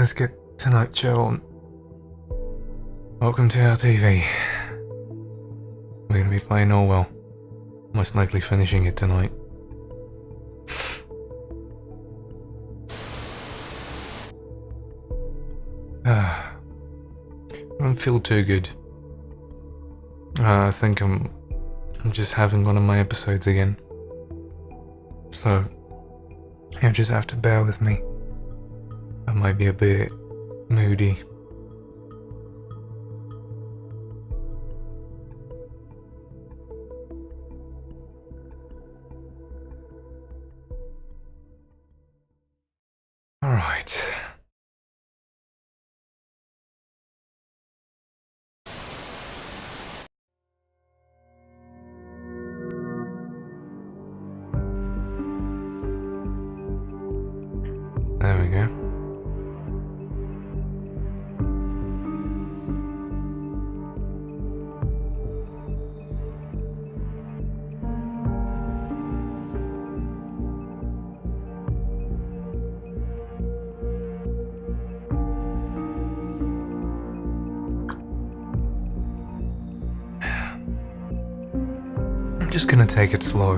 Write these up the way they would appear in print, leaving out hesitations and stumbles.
let's get tonight's show on. Welcome to Artv. We're gonna be playing Orwell. Most likely finishing it tonight. I don't feel too good. I think I'm just having one of my episodes again. So, you'll just have to bear with me. I might be a bit moody. Alright. There we go. I'm just gonna take it slow.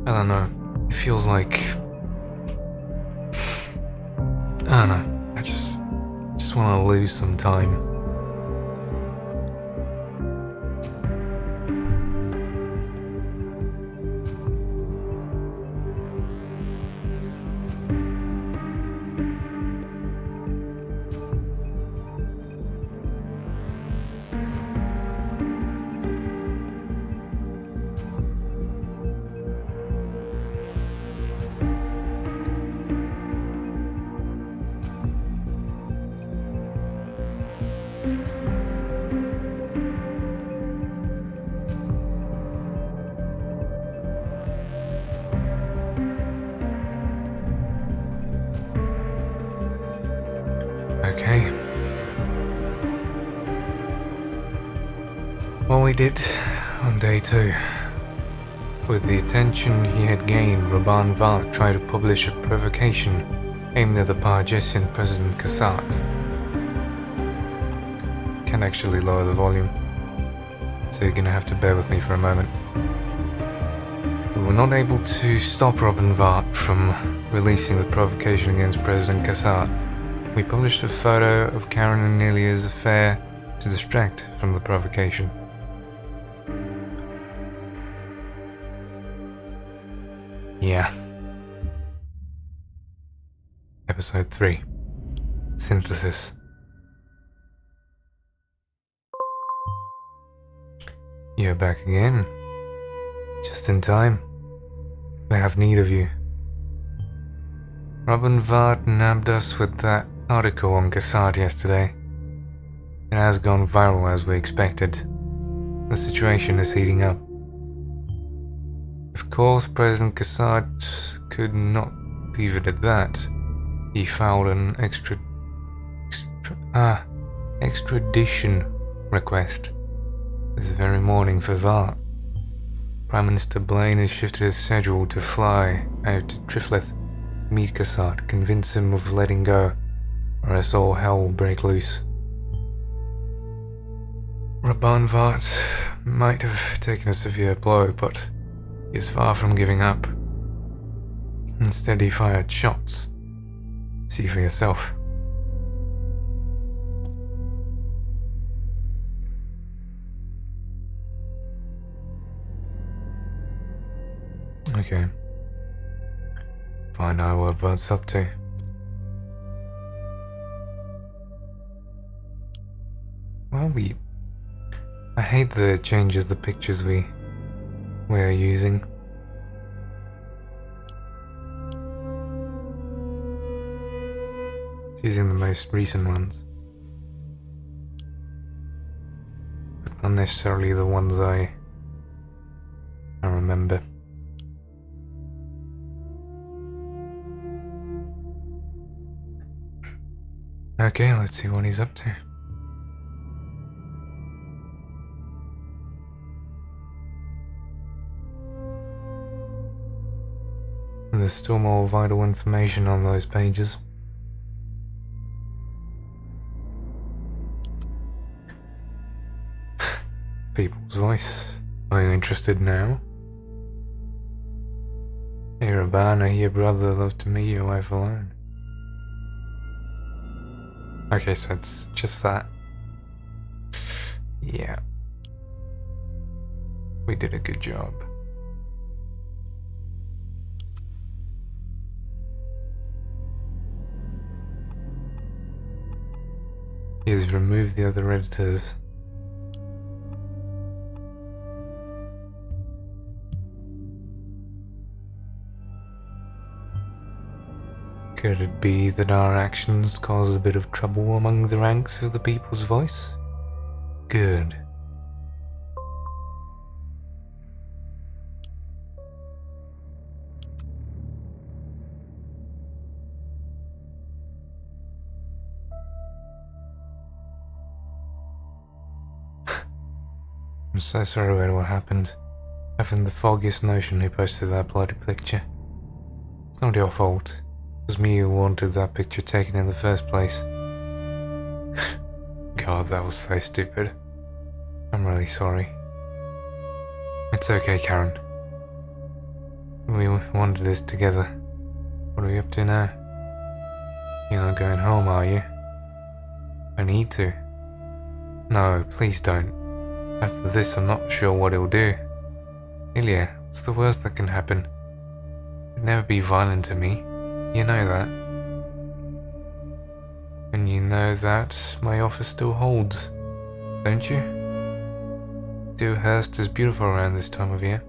I don't know. It feels like... I don't know. I just want to lose some time. Okay. Well, we did on day 2. With the attention he had gained, Rabban Vart tried to publish a provocation aimed at the Parjesian President Kassat. Can't actually lower the volume, so you're gonna have to bear with me for a moment. We were not able to stop Rabban Vart from releasing the provocation against President Kassat. We published a photo of Karen and Nelia's affair to distract from the provocation. Yeah. Episode 3. Synthesis. You're back again. Just in time. We have need of you. Robin Vard nabbed us with that article on Kassat yesterday. It has gone viral as we expected. The situation is heating up. Of course, President Kassat could not leave it at that. He filed an extradition request this very morning for Vart. Prime Minister Blaine has shifted his schedule to fly out to Triflith, meet Kassat, convince him of letting go, or else all hell will break loose. Rabban Vart might have taken a severe blow, but he is far from giving up. Instead, he fired shots. See for yourself. Okay. Find out what Vart's up to. Well, I hate that it changes the pictures we are using. It's using the most recent ones, but not necessarily the ones I remember. Okay, let's see what he's up to. There's still more vital information on those pages. People's voice. Are you interested now? Hey Rabban, I hear brother love to meet your wife alone. Okay, so it's just that. Yeah. We did a good job. He has removed the other editors. Could it be that our actions caused a bit of trouble among the ranks of the People's Voice? Good. I'm so sorry about what happened. I haven't the foggiest notion who posted that bloody picture. It's not your fault. It was me who wanted that picture taken in the first place. God, that was so stupid. I'm really sorry. It's okay, Karen. We wanted this together. What are we up to now? You're not going home, are you? I need to. No, please don't. After this, I'm not sure what it'll do. Ilya, what's the worst that can happen? You'd never be violent to me. You know that. And you know that my offer still holds, don't you? Dewhurst is beautiful around this time of year.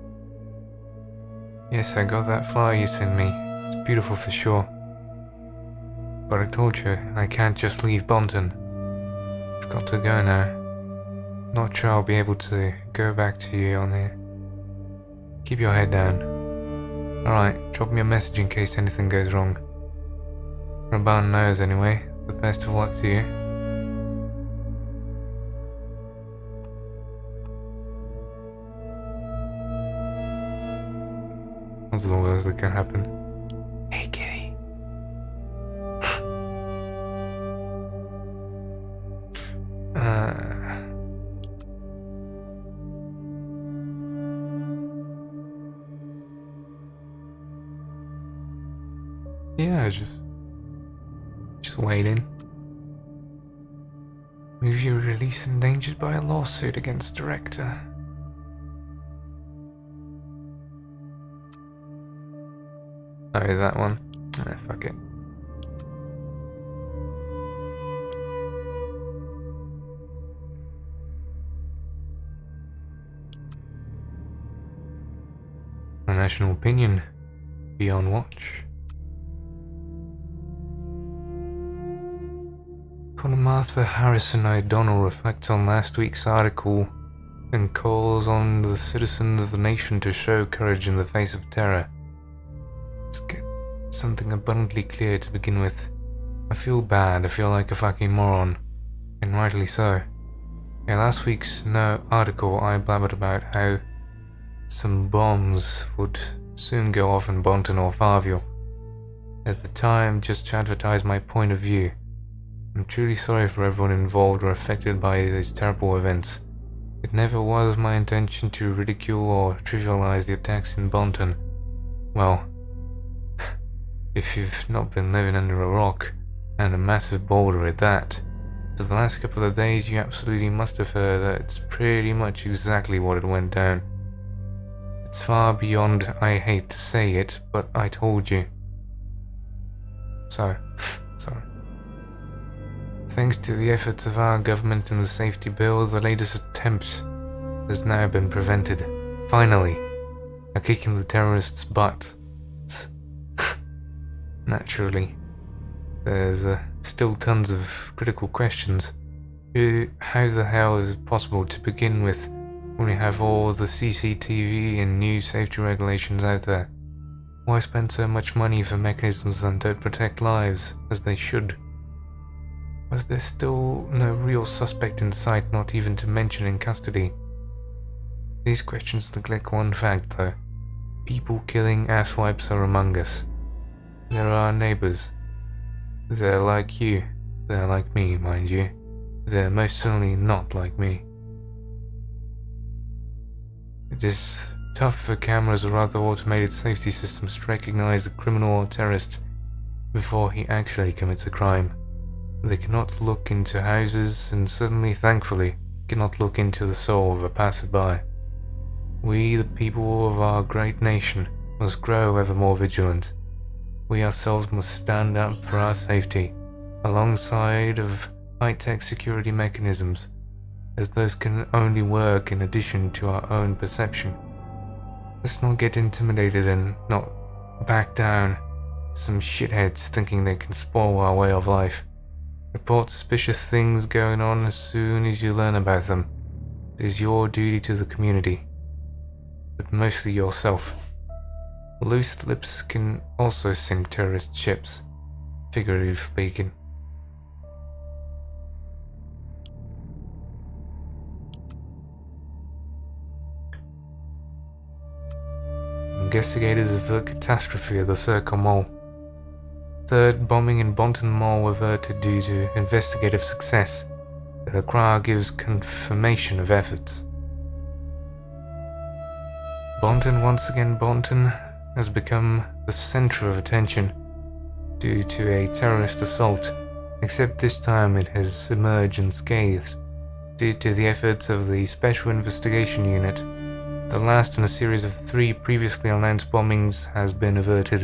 Yes, I got that flyer you sent me. It's beautiful for sure. But I told you, I can't just leave Bonton. I've got to go now. Not sure I'll be able to go back to you on here. Keep your head down. Alright, drop me a message in case anything goes wrong. Rabban knows anyway. The best of luck to you. What's the worst that can happen? Hey, kitty. Yeah, just waiting. Movie release endangered by a lawsuit against director. Oh, that one. Fuck it. The national opinion. Be on watch. Connor Martha Harrison O'Donnell reflects on last week's article and calls on the citizens of the nation to show courage in the face of terror. Let's get something abundantly clear to begin with. I feel bad, I feel like a fucking moron. And rightly so. In last week's article I blabbered about how some bombs would soon go off in Bonton or Farville. At the time, just to advertise my point of view. I'm truly sorry for everyone involved or affected by these terrible events. It never was my intention to ridicule or trivialize the attacks in Bonton. Well, if you've not been living under a rock, and a massive boulder at that, for the last couple of days you absolutely must have heard that it's pretty much exactly what it went down. It's far beyond I hate to say it, but I told you. So, sorry. Thanks to the efforts of our government and the safety bill, the latest attempt has now been prevented. Finally, a kick in the terrorists' butt. Naturally, there's still tons of critical questions. How the hell is it possible to begin with when we have all the CCTV and new safety regulations out there? Why spend so much money for mechanisms that don't protect lives, as they should? Was there still no real suspect in sight, not even to mention in custody? These questions neglect one fact though. People killing asswipes are among us. They're our neighbours. They're like you. They're like me, mind you. They're most certainly not like me. It is tough for cameras or other automated safety systems to recognize a criminal or terrorist before he actually commits a crime. They cannot look into houses, and suddenly, thankfully, cannot look into the soul of a passerby. We, the people of our great nation, must grow ever more vigilant. We ourselves must stand up for our safety, alongside of high-tech security mechanisms, as those can only work in addition to our own perception. Let's not get intimidated and not back down to some shitheads thinking they can spoil our way of life. Report suspicious things going on as soon as you learn about them. It is your duty to the community, but mostly yourself. Loose lips can also sink terrorist ships, figuratively speaking. Investigators avert catastrophe at the Circle Mall. Third bombing in Bonton Mall averted due to investigative success. The Accra gives confirmation of efforts. Bonton has become the center of attention due to a terrorist assault, except this time it has emerged unscathed due to the efforts of the Special Investigation Unit. The last in a series of 3 previously announced bombings has been averted.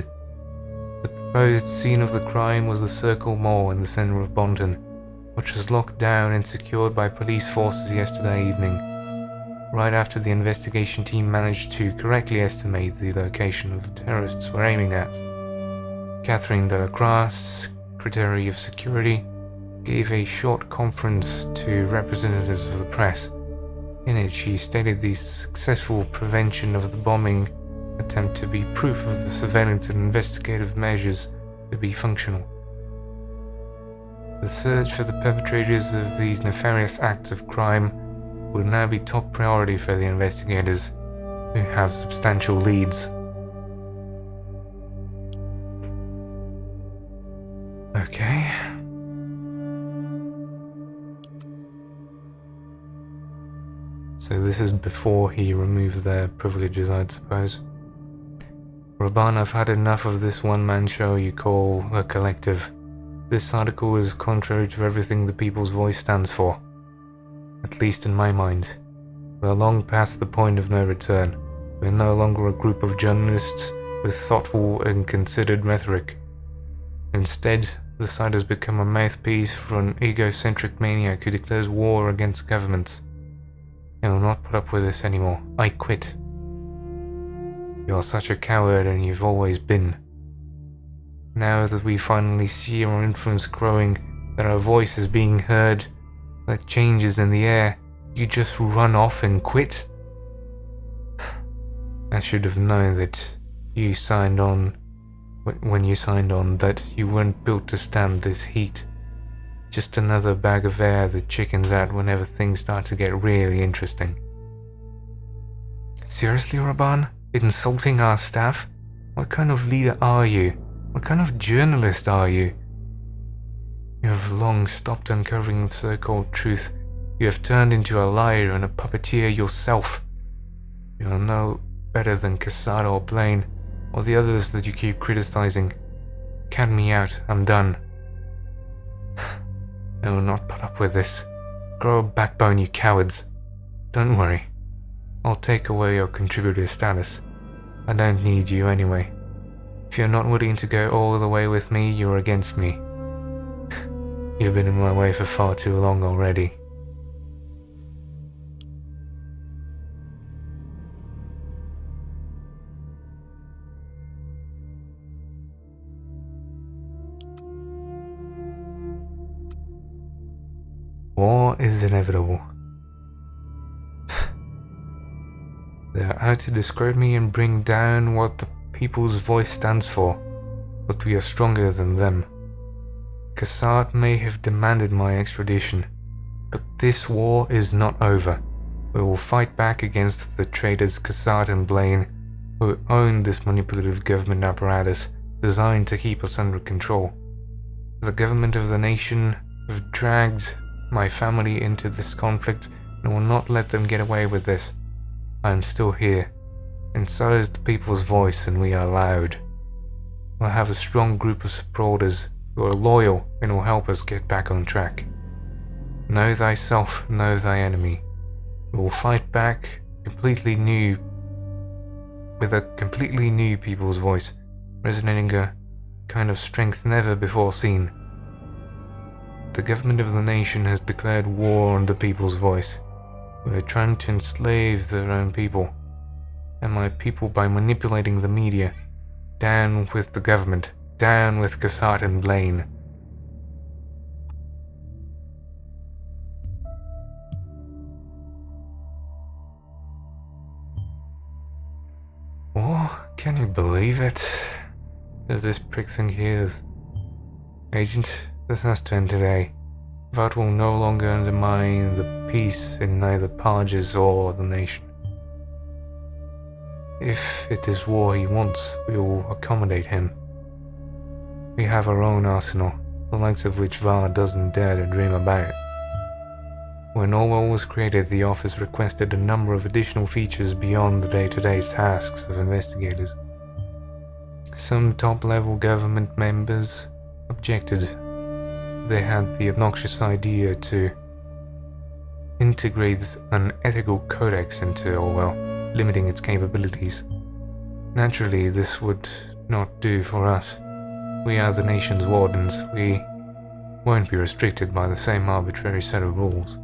The proposed scene of the crime was the Circle Mall in the center of Bonton, which was locked down and secured by police forces yesterday evening, right after the investigation team managed to correctly estimate the location of the terrorists were aiming at. Catherine Delacroix, Secretary of Security, gave a short conference to representatives of the press. In it, she stated the successful prevention of the bombing attempt to be proof of the surveillance and investigative measures to be functional. The search for the perpetrators of these nefarious acts of crime will now be top priority for the investigators, who have substantial leads. Okay. So this is before he removed their privileges, I'd suppose. Raban, I've had enough of this one-man show you call a collective. This article is contrary to everything the people's voice stands for. At least in my mind. We are long past the point of no return. We are no longer a group of journalists with thoughtful and considered rhetoric. Instead, the site has become a mouthpiece for an egocentric maniac who declares war against governments. I will not put up with this anymore. I quit. You are such a coward, and you've always been. Now that we finally see our influence growing, that our voice is being heard, that changes in the air, you just run off and quit? I should have known that you signed on, when you signed on, that you weren't built to stand this heat. Just another bag of air that chickens out whenever things start to get really interesting. Seriously, Raban? Insulting our staff? What kind of leader are you? What kind of journalist are you? You have long stopped uncovering the so-called truth. You have turned into a liar and a puppeteer yourself. You are no better than Cassard or Blaine, or the others that you keep criticizing. Count me out, I'm done. I will not put up with this. Grow a backbone, you cowards. Don't worry. I'll take away your contributor status. I don't need you anyway. If you're not willing to go all the way with me, you're against me. You've been in my way for far too long already. War is inevitable. They are out to describe me and bring down what the people's voice stands for, but we are stronger than them. Cassard may have demanded my extradition, but this war is not over. We will fight back against the traitors Cassard and Blaine, who own this manipulative government apparatus designed to keep us under control. The government of the nation have dragged my family into this conflict and will not let them get away with this. I'm still here, and so is the people's voice, and we are loud. I have a strong group of supporters who are loyal and will help us get back on track. Know thyself, know thy enemy. We will fight back with a completely new people's voice, resonating a kind of strength never before seen. The government of the nation has declared war on the people's voice. We are trying to enslave their own people, and my people by manipulating the media. Down with the government, down with Cassat and Blaine. Oh, can you believe it? There's this prick thing here. Agent, this has to end today. That will no longer undermine the peace in neither Parges or the nation. If it is war he wants, we will accommodate him. We have our own arsenal, the likes of which Var doesn't dare to dream about. When Orwell was created, the office requested a number of additional features beyond the day-to-day tasks of investigators. Some top-level government members objected. They had the obnoxious idea to integrate an ethical codex into Orwell, limiting its capabilities. Naturally, this would not do for us. We are the nation's wardens. We won't be restricted by the same arbitrary set of rules.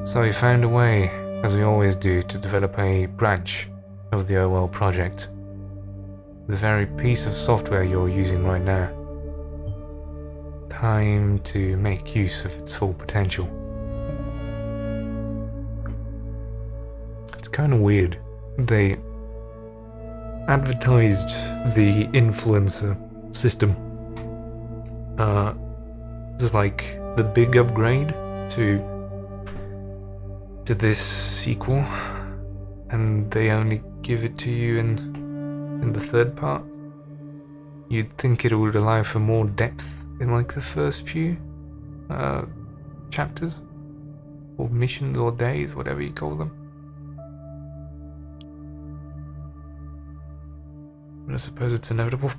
So we found a way, as we always do, to develop a branch of the Orwell project. The very piece of software you're using right now. Time to make use of its full potential. It's kind of weird. They advertised the influencer system as like the big upgrade to this sequel, and they only give it to you in the third part. You'd think it would allow for more depth in like the first few chapters or missions or days, whatever you call them. But I suppose it's inevitable.